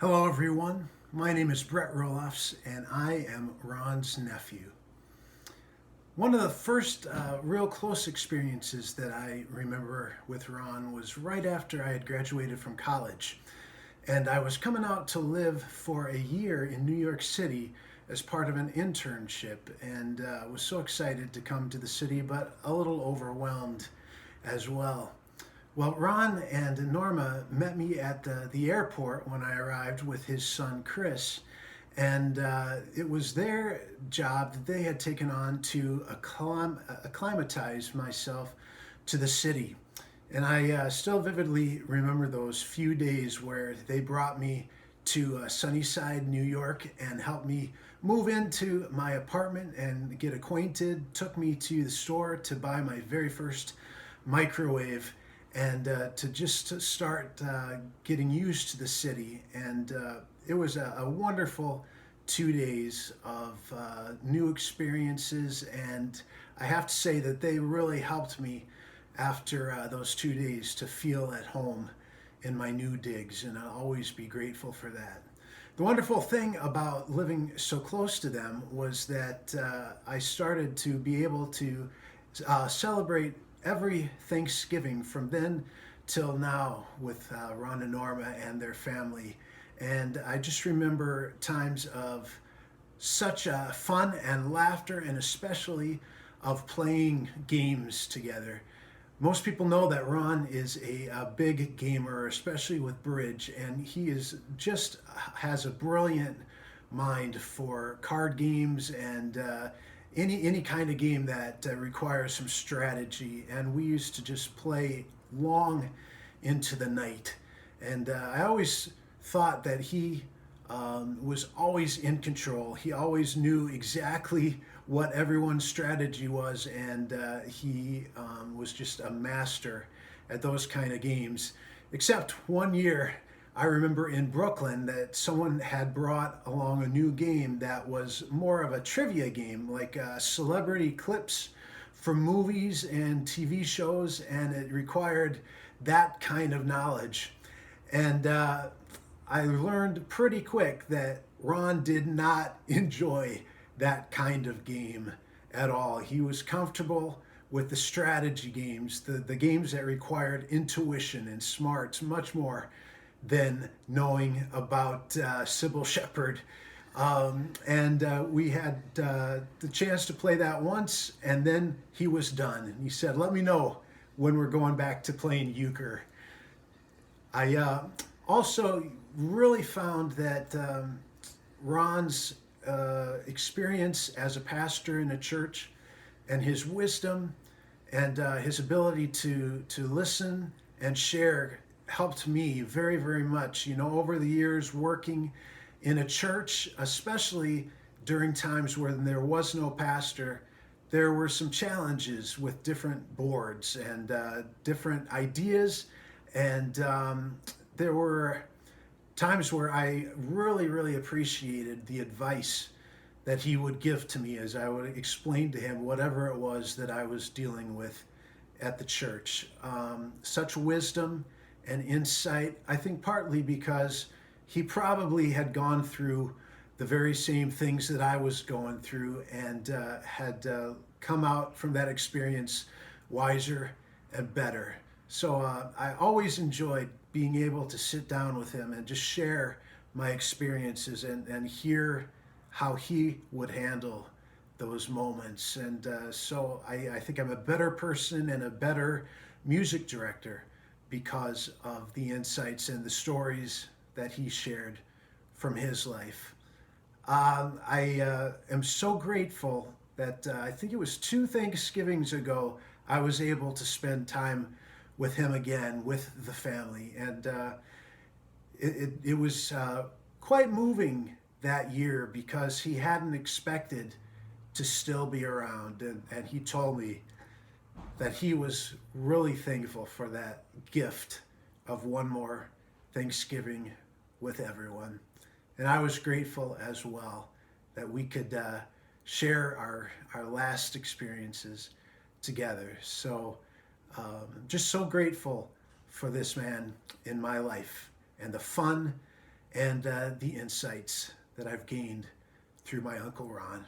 Hello, everyone. My name is Brett Roloffs, and I am Ron's nephew. One of the first real close experiences that I remember with Ron was right after I had graduated from college. And I was coming out to live for a year in New York City as part of an internship, and was so excited to come to the city, but a little overwhelmed as well. Well, Ron and Norma met me at the airport when I arrived with his son Chris, and it was their job that they had taken on to acclimatize myself to the city. And I still vividly remember those few days where they brought me to Sunnyside, New York, and helped me move into my apartment and get acquainted, took me to the store to buy my very first microwave and to start getting used to the city. And it was a wonderful 2 days of new experiences. And I have to say that they really helped me after those 2 days to feel at home in my new digs. And I'll always be grateful for that. The wonderful thing about living so close to them was that I started to be able to celebrate every Thanksgiving from then till now with Ron and Norma and their family. And I just remember times of such fun and laughter, and especially of playing games together. Most people know that Ron is a big gamer, especially with bridge, and he is just has a brilliant mind for card games and any kind of game that requires some strategy. And we used to just play long into the night. And I always thought that he was always in control. He always knew exactly what everyone's strategy was, and he was just a master at those kind of games. Except one year, I remember in Brooklyn that someone had brought along a new game that was more of a trivia game, like celebrity clips from movies and TV shows, and it required that kind of knowledge. And I learned pretty quick that Ron did not enjoy that kind of game at all. He was comfortable with the strategy games, the games that required intuition and smarts much more than knowing about Sybil Shepherd. And we had the chance to play that once, and then he was done. And he said, "Let me know when we're going back to playing euchre." I also really found that Ron's experience as a pastor in a church and his wisdom and his ability to listen and share helped me very, very much. You know, over the years working in a church, especially during times when there was no pastor, there were some challenges with different boards and different ideas. And there were times where I really, really appreciated the advice that he would give to me as I would explain to him whatever it was that I was dealing with at the church. Such wisdom and insight, I think partly because he probably had gone through the very same things that I was going through, and had come out from that experience wiser and better. So I always enjoyed being able to sit down with him and just share my experiences and hear how he would handle those moments. And so I think I'm a better person and a better music director because of the insights and the stories that he shared from his life. I am so grateful that I think it was 2 Thanksgivings ago I was able to spend time with him again, with the family. And it was quite moving that year because he hadn't expected to still be around. And he told me that he was really thankful for that gift of one more Thanksgiving with everyone. And I was grateful as well that we could share our last experiences together. So just so grateful for this man in my life and the fun and the insights that I've gained through my Uncle Ron.